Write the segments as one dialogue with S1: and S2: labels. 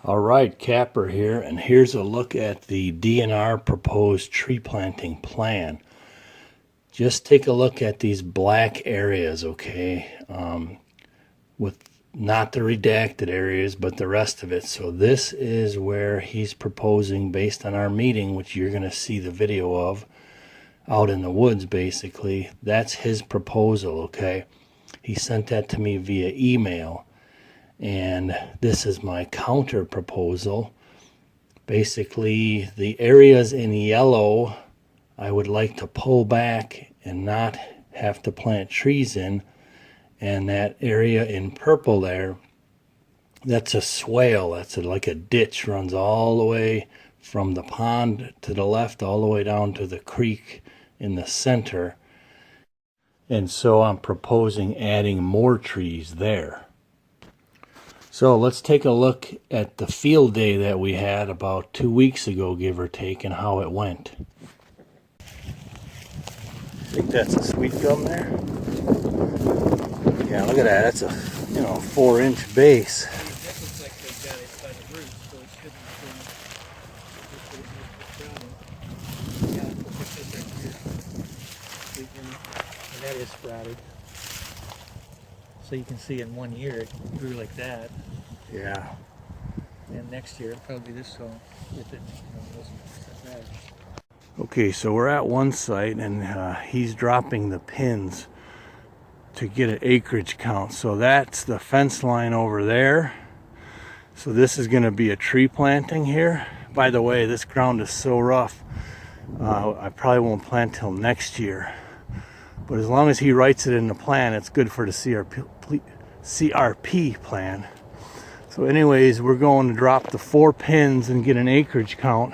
S1: All right, Kapper here, and here's a look at the DNR proposed tree planting plan. Just take a look at these black areas, okay, with not the redacted areas, but the rest of it. So this is where he's proposing, based on our meeting, which you're going to see the video of, out in the woods, basically. That's his proposal, okay? He sent that to me via email. And this is my counter proposal. Basically, the areas in yellow I would like to pull back and not have to plant trees in. And that area in purple there, that's a swale. That's like a ditch, runs all the way from the pond to the left all the way down to the creek in the center. And so I'm proposing adding more trees there. So let's take a look at the field day that we had about 2 weeks ago, give or take, and how it went. Think that's a sweet gum there? Yeah, look at that. That's a 4-inch base.
S2: That looks like they got it by the roots, so it shouldn't be. Yeah, look at this right here. And that is sprouted. So you can see in 1 year it grew like that.
S1: Yeah.
S2: And next year it'll probably be this tall if it wasn't that bad.
S1: Okay, so we're at one site and he's dropping the pins to get an acreage count. So that's the fence line over there. So this is going to be a tree planting here. By the way, this ground is so rough, I probably won't plant till next year. But as long as he writes it in the plan, it's good for the CRP plan. So anyways, we're going to drop the 4 pins and get an acreage count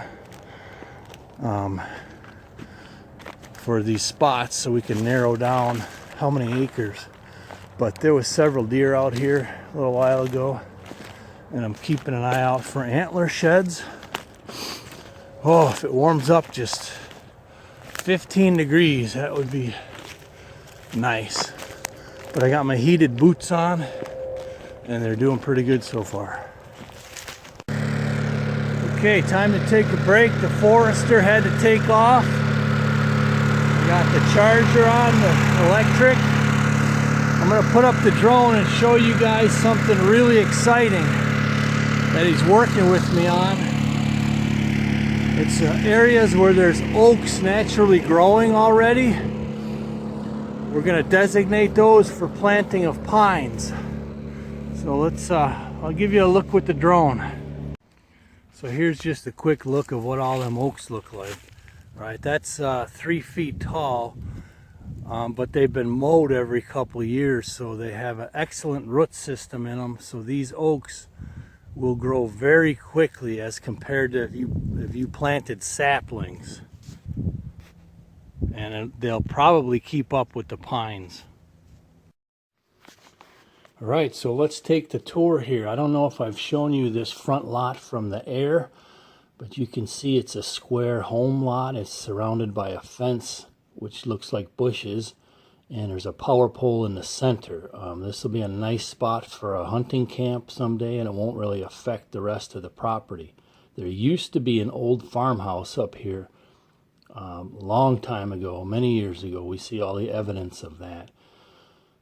S1: for these spots so we can narrow down how many acres. But there was several deer out here a little while ago, and I'm keeping an eye out for antler sheds. Oh, if it warms up just 15 degrees, that would be nice. But I got my heated boots on and they're doing pretty good so far. Okay, time to take a break. The Forester had to take off. Got the charger on, the electric. I'm gonna put up the drone and show you guys something really exciting that he's working with me on. It's areas where there's oaks naturally growing already. We're going to designate those for planting of pines. So let's, I'll give you a look with the drone. So here's just a quick look of what all them oaks look like. Right, that's 3 feet tall, but they've been mowed every couple of years, so they have an excellent root system in them. So these oaks will grow very quickly as compared to if you planted saplings. And they'll probably keep up with the pines. All right, so let's take the tour here. I don't know if I've shown you this front lot from the air, but you can see it's a square home lot. It's surrounded by a fence, which looks like bushes, and there's a power pole in the center. This will be a nice spot for a hunting camp someday, and it won't really affect the rest of the property. There used to be an old farmhouse up here. Long time ago, many years ago. We see all the evidence of that.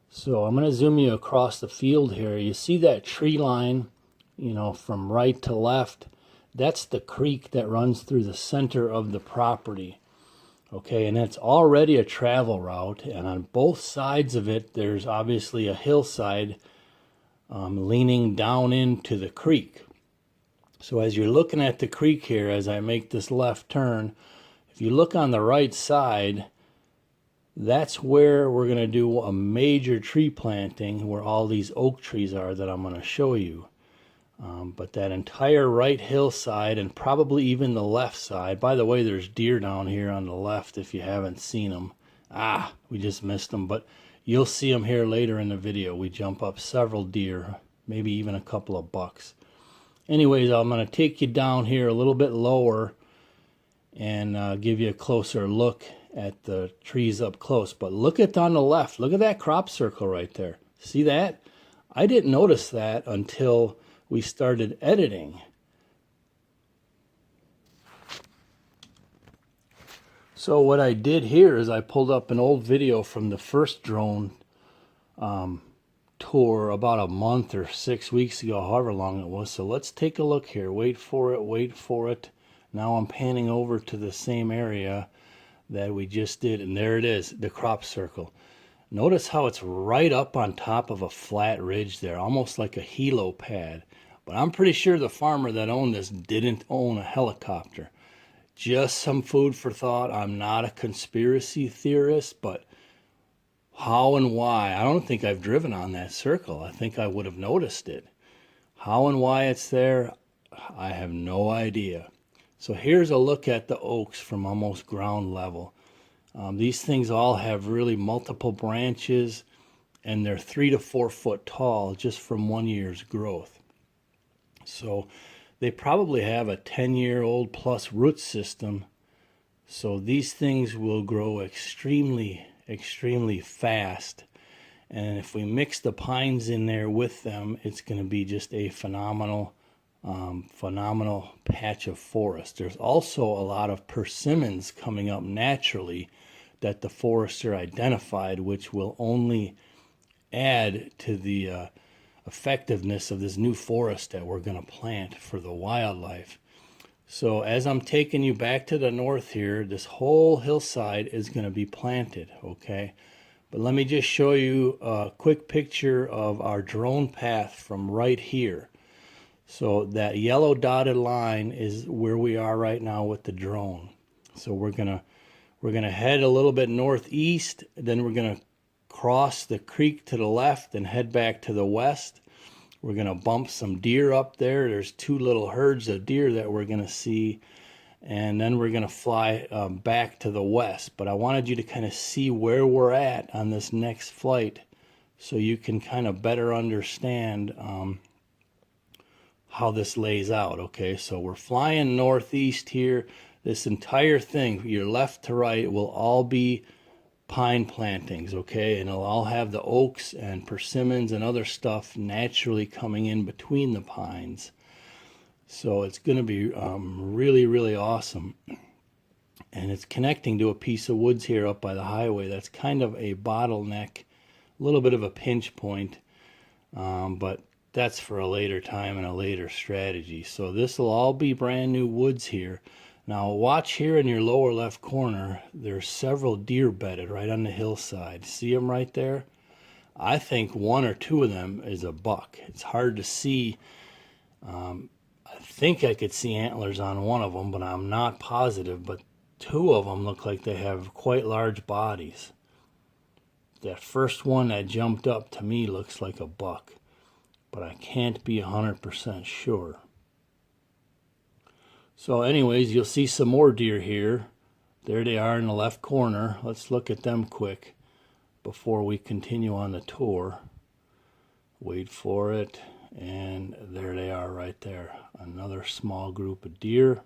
S1: So I'm going to zoom you across the field here. You see that tree line, from right to left? That's the creek that runs through the center of the property. Okay, and that's already a travel route, and on both sides of it, there's obviously a hillside leaning down into the creek. So as you're looking at the creek here, as I make this left turn, if you look on the right side, that's where we're going to do a major tree planting, where all these oak trees are that I'm going to show you. But that entire right hillside, and probably even the left side. By the way, there's deer down here on the left if you haven't seen them. We just missed them, but you'll see them here later in the video. We jump up several deer, maybe even a couple of bucks. Anyways, I'm going to take you down here a little bit lower and give you a closer look at the trees up close. But look at on the left. Look at that crop circle right there. See that? I didn't notice that until we started editing. So what I did here is I pulled up an old video from the first drone tour about a month or 6 weeks ago, however long it was. So let's take a look here. Wait for it, wait for it. Now I'm panning over to the same area that we just did, and there it is, the crop circle. Notice how it's right up on top of a flat ridge there, almost like a helo pad. But I'm pretty sure the farmer that owned this didn't own a helicopter. Just some food for thought. I'm not a conspiracy theorist, but how and why? I don't think I've driven on that circle. I think I would have noticed it. How and why it's there, I have no idea. So here's a look at the oaks from almost ground level. These things all have really multiple branches, and they're 3 to 4 foot tall just from 1 year's growth. So they probably have a 10-year-old plus root system. So these things will grow extremely fast. And if we mix the pines in there with them, it's going to be just a phenomenal patch of forest. There's also a lot of persimmons coming up naturally that the forester identified, which will only add to the effectiveness of this new forest that we're going to plant for the wildlife. So as I'm taking you back to the north here, this whole hillside is going to be planted, okay? But let me just show you a quick picture of our drone path from right here. So that yellow dotted line is where we are right now with the drone. So we're gonna head a little bit northeast, then we're gonna cross the creek to the left and head back to the west. We're going to bump some deer up there. There's 2 little herds of deer that we're going to see. And then we're going to fly back to the west. But I wanted you to kind of see where we're at on this next flight so you can kind of better understand how this lays out. Okay, so we're flying northeast here. This entire thing, your left to right, will all be pine plantings, okay, and it'll all have the oaks and persimmons and other stuff naturally coming in between the pines. So it's going to be really awesome. And it's connecting to a piece of woods here up by the highway that's kind of a bottleneck, a little bit of a pinch point, but that's for a later time and a later strategy. So this will all be brand new woods here. Now watch here in your lower left corner, there's several deer bedded right on the hillside. See them right there? I think 1 or 2 of them is a buck. It's hard to see. I think I could see antlers on one of them, but I'm not positive. But 2 of them look like they have quite large bodies. That first one that jumped up to me looks like a buck, but I can't be 100% sure. So anyways, you'll see some more deer here. There they are in the left corner. Let's look at them quick before we continue on the tour. Wait for it. And there they are right there. Another small group of deer.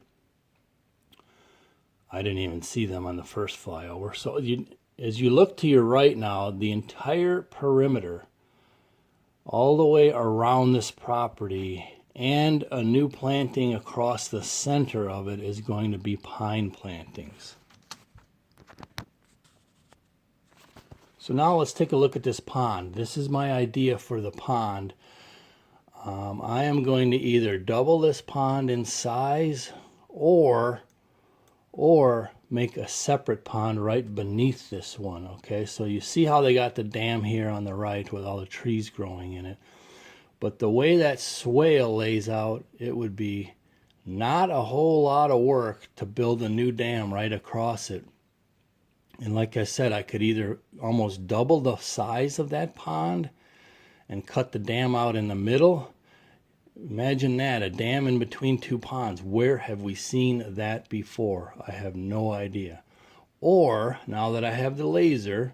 S1: I didn't even see them on the first flyover. So as you look to your right now, the entire perimeter, all the way around this property, and a new planting across the center of it is going to be pine plantings. So now let's take a look at this pond. This is my idea for the pond. I am going to either double this pond in size or make a separate pond right beneath this one, okay? So you see how they got the dam here on the right with all the trees growing in it. But the way that swale lays out, it would be not a whole lot of work to build a new dam right across it. And like I said, I could either almost double the size of that pond and cut the dam out in the middle. Imagine that, a dam in between 2 ponds. Where have we seen that before? I have no idea. Or, now that I have the laser,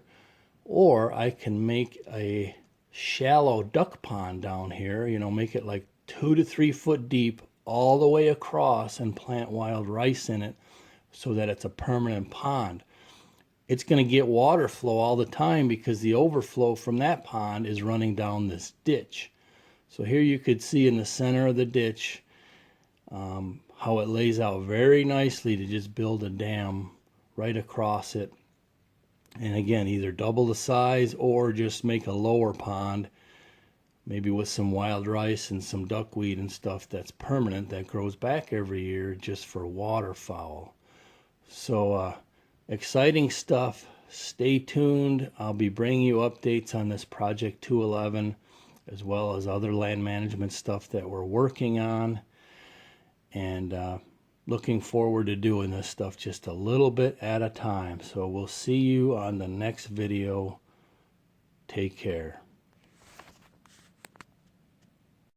S1: or I can make a shallow duck pond down here, you know, make it like 2 to 3 foot deep all the way across and plant wild rice in it so that it's a permanent pond. It's going to get water flow all the time because the overflow from that pond is running down this ditch. So here you could see in the center of the ditch how it lays out very nicely to just build a dam right across it. And again, either double the size or just make a lower pond, maybe with some wild rice and some duckweed and stuff that's permanent, that grows back every year just for waterfowl. So exciting stuff. Stay tuned. I'll be bringing you updates on this Project 211, as well as other land management stuff that we're working on. And looking forward to doing this stuff just a little bit at a time. So we'll see you on the next video. Take care.